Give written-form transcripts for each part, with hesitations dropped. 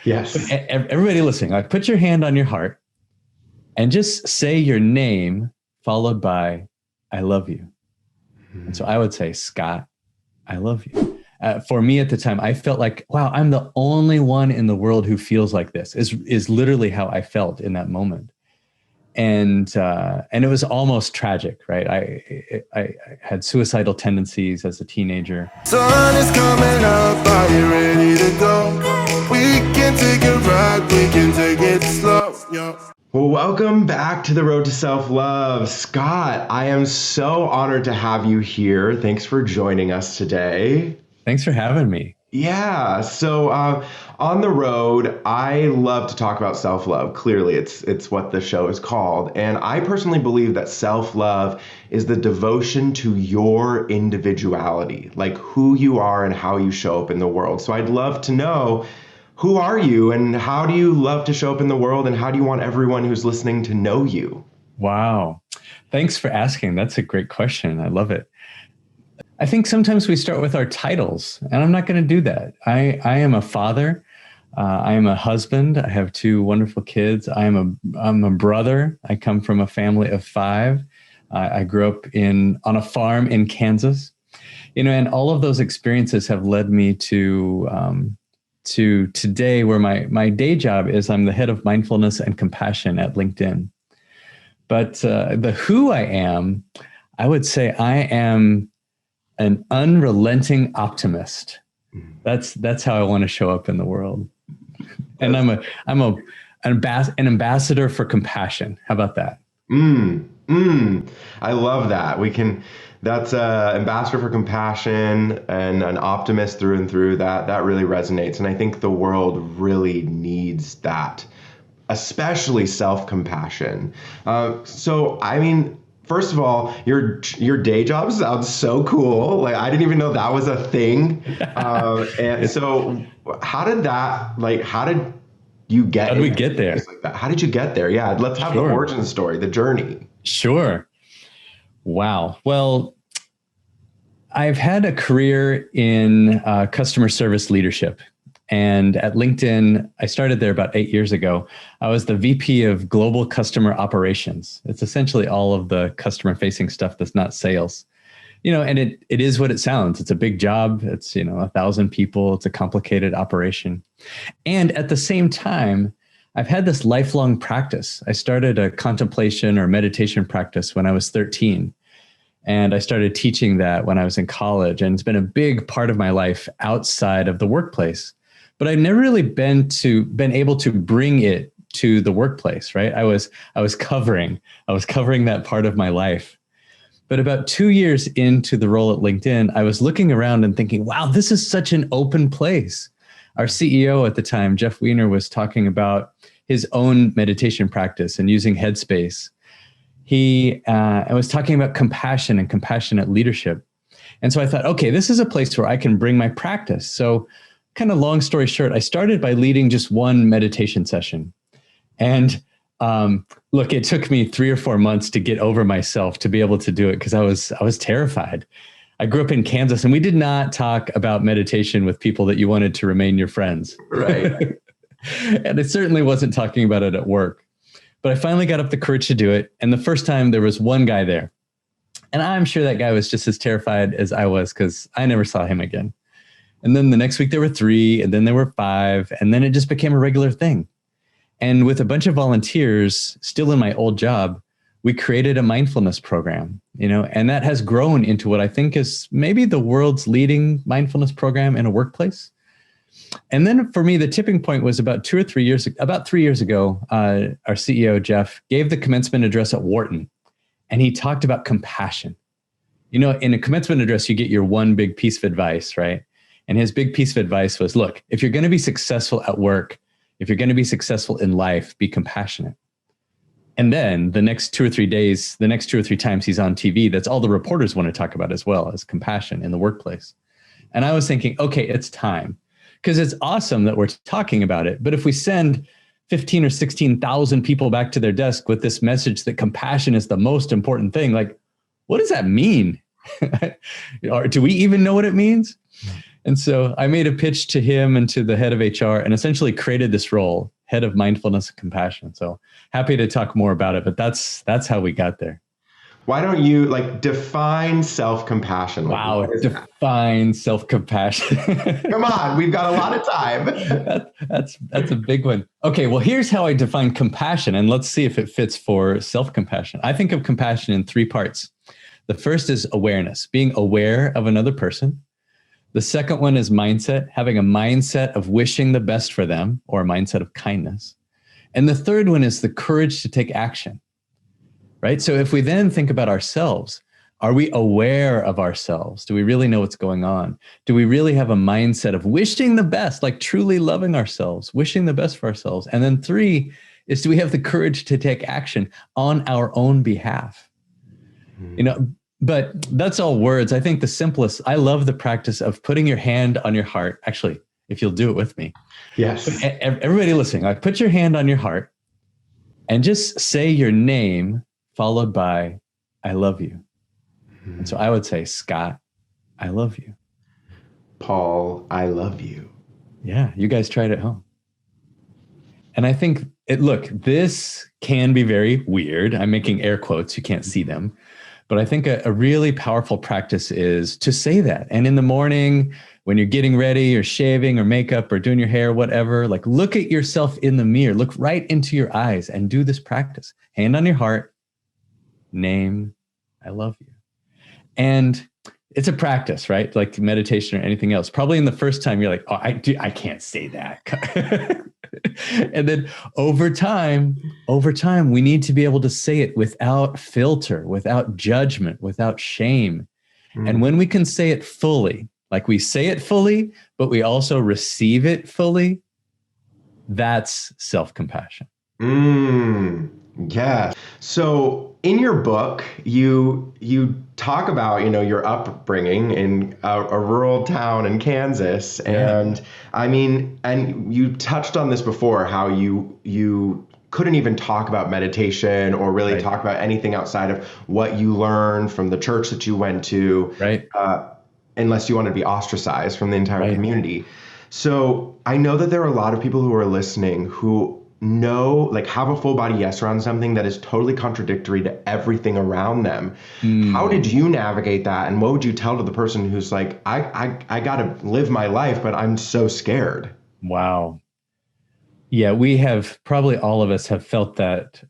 Yes. Everybody listening, like put your hand on your heart and just say your name followed by, I love you. And so I would say, Scott, I love you. For me at the time, I felt like, wow, I'm the only one in the world who feels like this, is literally how I felt in that moment. And it was almost tragic, right? I had suicidal tendencies as a teenager. Sun is coming up, are you ready to go? We can take it right, we can take it slow, yeah. Well, welcome back to the Road to Self-Love. Scott, I am so honored to have you here. Thanks for joining us today. Thanks for having me. Yeah. So on the road, I love to talk about self-love. Clearly, it's what the show is called. And I personally believe that self-love is the devotion to your individuality, like who you are and how you show up in the world. So I'd love to know, who are you and how do you love to show up in the world and how do you want everyone who's listening to know you? Wow. Thanks for asking. That's a great question. I love it. I think sometimes we start with our titles, and I'm not going to do that. I am a father. I am a husband. I have 2 wonderful kids. I'm a brother. I come from a family of 5. I grew up on a farm in Kansas, and all of those experiences have led me to today, where my day job is I'm the head of mindfulness and compassion at LinkedIn. But the who I am, I would say I am an unrelenting optimist. That's how I want to show up in the world. And I'm an ambassador for compassion. How about that? I love that. That's ambassador for compassion and an optimist through and through. That really resonates. And I think the world really needs that, especially self-compassion. So, I mean, first of all, your day job sounds so cool. Like, I didn't even know that was a thing. And so how did you get How did we get there? Like that? How did you get there? Yeah, let's have the origin story, the journey. Sure. Wow. Well, I've had a career in customer service leadership. And at LinkedIn, I started there about 8 years ago. I was the VP of Global Customer Operations. It's essentially all of the customer-facing stuff that's not sales. And it is what it sounds. It's a big job. It's 1,000 people. It's a complicated operation. And at the same time, I've had this lifelong practice. I started a contemplation or meditation practice when I was 13. And I started teaching that when I was in college. And it's been a big part of my life outside of the workplace. But I've never really been able to bring it to the workplace, right? I was covering that part of my life. But about 2 years into the role at LinkedIn, I was looking around and thinking, wow, this is such an open place. Our CEO at the time, Jeff Weiner, was talking about his own meditation practice and using Headspace. He was talking about compassion and compassionate leadership. And so I thought, okay, this is a place where I can bring my practice. So kind of long story short, I started by leading just one meditation session. And look, it took me 3 or 4 months to get over myself to be able to do it because I was terrified. I grew up in Kansas and we did not talk about meditation with people that you wanted to remain your friends. Right. And I certainly wasn't talking about it at work. But I finally got up the courage to do it. And the first time there was one guy there. And I'm sure that guy was just as terrified as I was because I never saw him again. And then the next week there were 3, and then there were 5, and then it just became a regular thing. And with a bunch of volunteers still in my old job, we created a mindfulness program, and that has grown into what I think is maybe the world's leading mindfulness program in a workplace. And then for me, the tipping point was about 3 years ago, our CEO, Jeff, gave the commencement address at Wharton, and he talked about compassion. In a commencement address, you get your one big piece of advice, right? And his big piece of advice was, look, if you're going to be successful at work, if you're going to be successful in life, be compassionate. And then the next 2 or 3 days, the next 2 or 3 times he's on TV, that's all the reporters want to talk about as well, as compassion in the workplace. And I was thinking, okay, it's time. Because it's awesome that we're talking about it. But if we send 15 or 16,000 people back to their desk with this message that compassion is the most important thing, like, what does that mean? Or do we even know what it means? And so I made a pitch to him and to the head of HR and essentially created this role, head of mindfulness and compassion. So happy to talk more about it, but that's how we got there. Why don't you define self-compassion? Wow, define self-compassion. Come on, we've got a lot of time. That's a big one. Okay, well, here's how I define compassion, and let's see if it fits for self-compassion. I think of compassion in 3 parts. The first is awareness, being aware of another person. The second one is mindset, having a mindset of wishing the best for them, or a mindset of kindness. And the third one is the courage to take action, right? So if we then think about ourselves, are we aware of ourselves? Do we really know what's going on? Do we really have a mindset of wishing the best, like truly loving ourselves, wishing the best for ourselves? And then 3 is, do we have the courage to take action on our own behalf? But that's all words. I think the simplest, I love the practice of putting your hand on your heart. Actually, if you'll do it with me. Yes. Everybody listening, put your hand on your heart and just say your name followed by, I love you. And so I would say, Scott, I love you. Paul, I love you. Yeah, you guys try it at home. And I think, look, this can be very weird. I'm making air quotes. You can't see them. But I think a really powerful practice is to say that. And in the morning, when you're getting ready or shaving or makeup or doing your hair, whatever, look at yourself in the mirror, look right into your eyes and do this practice. Hand on your heart, name, I love you. And it's a practice, right? Like meditation or anything else. Probably in the first time, you're like, oh, I can't say that. And then over time, we need to be able to say it without filter, without judgment, without shame. And when we can say it fully, like we say it fully, but we also receive it fully, that's self-compassion. Yeah. So in your book, you talk about, your upbringing in a rural town in Kansas. And and you touched on this before, how you couldn't even talk about meditation or really talk about anything outside of what you learned from the church that you went to, unless you wanted to be ostracized from the entire community. So I know that there are a lot of people who are listening who have a full body yes around something that is totally contradictory to everything around them. How did you navigate that? And what would you tell to the person who's like, I got to live my life, but I'm so scared? Wow. Yeah, we have, probably all of us have felt that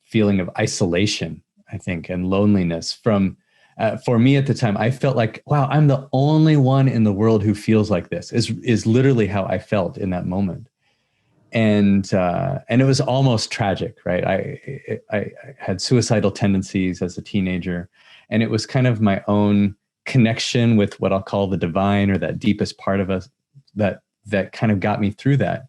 feeling of isolation, I think, and loneliness from, for me at the time, I felt like, wow, I'm the only one in the world who feels like this, is literally how I felt in that moment. And it was almost tragic, right? I had suicidal tendencies as a teenager, and it was kind of my own connection with what I'll call the divine, or that deepest part of us that kind of got me through that.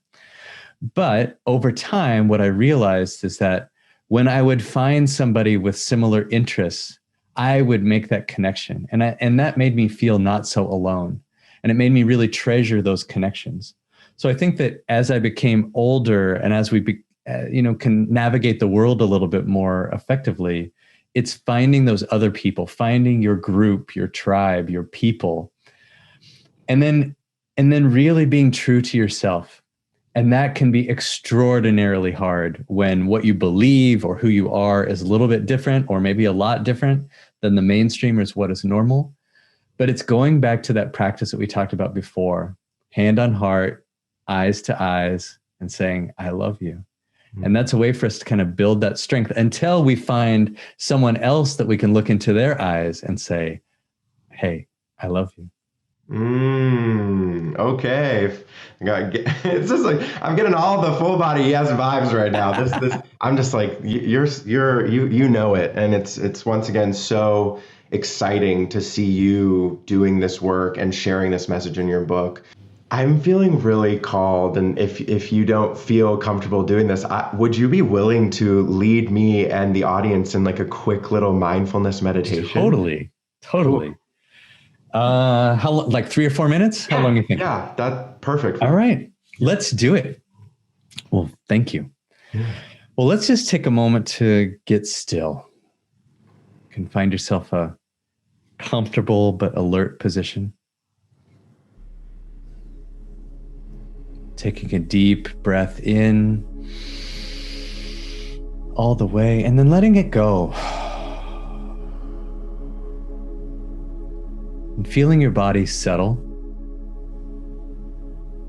But over time, what I realized is that when I would find somebody with similar interests, I would make that connection, and that made me feel not so alone, and it made me really treasure those connections. So I think that as I became older and as we can navigate the world a little bit more effectively, it's finding those other people, finding your group, your tribe, your people, and then really being true to yourself. And that can be extraordinarily hard when what you believe or who you are is a little bit different, or maybe a lot different than the mainstream or is what is normal. But it's going back to that practice that we talked about before, hand on heart, eyes to eyes, and saying, I love you. And that's a way for us to kind of build that strength until we find someone else that we can look into their eyes and say, hey, I love you. Okay. It's just like, I'm getting all the full body yes vibes right now. This I'm just like, you know it. And it's once again so exciting to see you doing this work and sharing this message in your book. I'm feeling really called, and if you don't feel comfortable doing this, would you be willing to lead me and the audience in a quick little mindfulness meditation? Totally. Cool. How long, 3 or 4 minutes? How long do you think? Yeah, that's perfect. All right, let's do it. Well, thank you. Yeah. Well, let's just take a moment to get still. You can find yourself a comfortable but alert position. taking a deep breath in all the way and then letting it go. And feeling your body settle.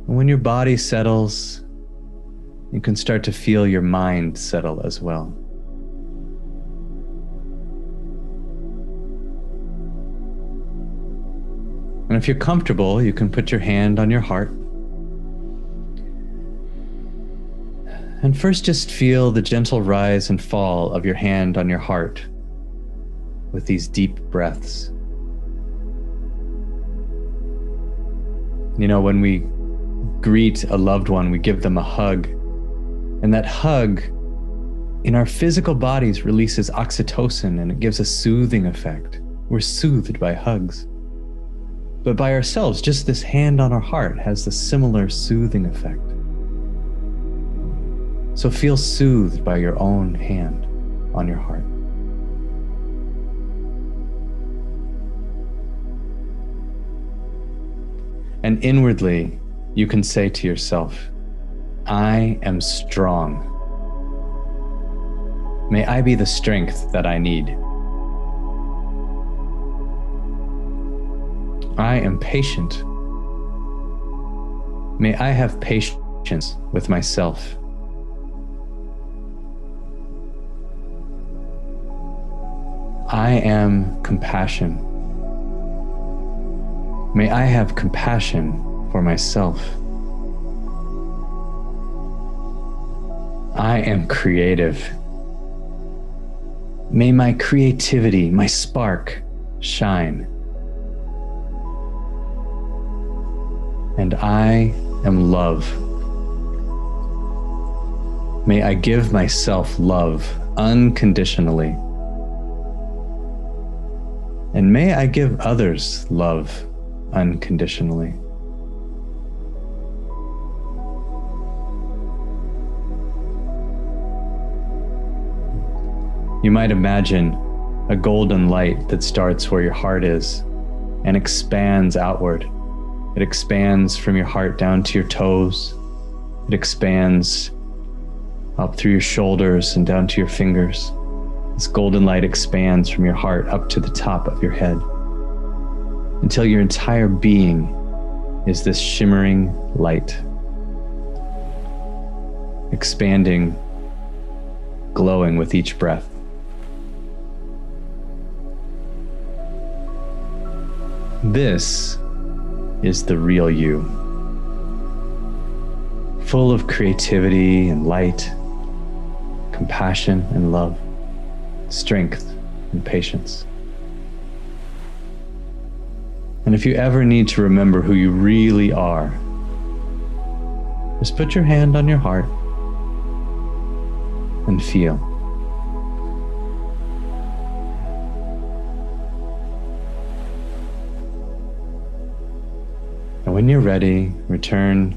And when your body settles, you can start to feel your mind settle as well. And if you're comfortable, you can put your hand on your heart. And first just feel the gentle rise and fall of your hand on your heart with these deep breaths. You know, when we greet a loved one, we give them a hug. And that hug in our physical bodies releases oxytocin, and it gives a soothing effect. We're soothed by hugs. But by ourselves, just this hand on our heart has the similar soothing effect. So feel soothed by your own hand on your heart. And inwardly, you can say to yourself, I am strong. May I be the strength that I need. I am patient. May I have patience with myself. I am compassion. May I have compassion for myself. I am creative. May my creativity, my spark, shine. And I am love. May I give myself love unconditionally. And may I give others love unconditionally. You might imagine a golden light that starts where your heart is and expands outward. It expands from your heart down to your toes. It expands up through your shoulders and down to your fingers. This golden light expands from your heart up to the top of your head until your entire being is this shimmering light, expanding, glowing with each breath. This is the real you, full of creativity and light, compassion and love, strength and patience. And if you ever need to remember who you really are, just put your hand on your heart and feel. And when you're ready, return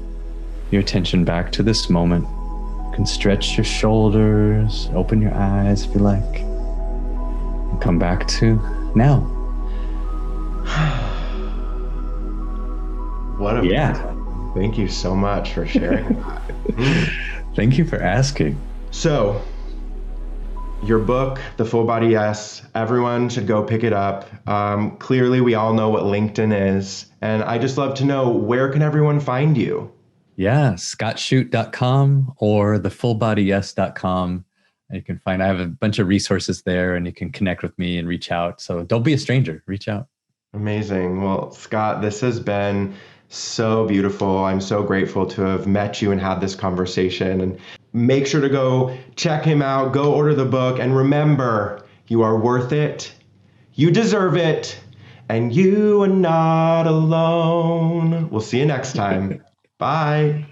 your attention back to this moment. You can stretch your shoulders, open your eyes if you like, and come back to now. What a Thank you so much for sharing that. Thank you for asking. So, your book, The Full Body Yes, everyone should go pick it up. Clearly, we all know what LinkedIn is. And I just love to know, where can everyone find you? Yeah, scottshute.com or thefullbodyyes.com. And you can find, I have a bunch of resources there, and you can connect with me and reach out. So don't be a stranger, reach out. Amazing. Well, Scott, this has been so beautiful. I'm so grateful to have met you and had this conversation. And make sure to go check him out, go order the book. And remember, you are worth it. You deserve it. And you are not alone. We'll see you next time. Bye.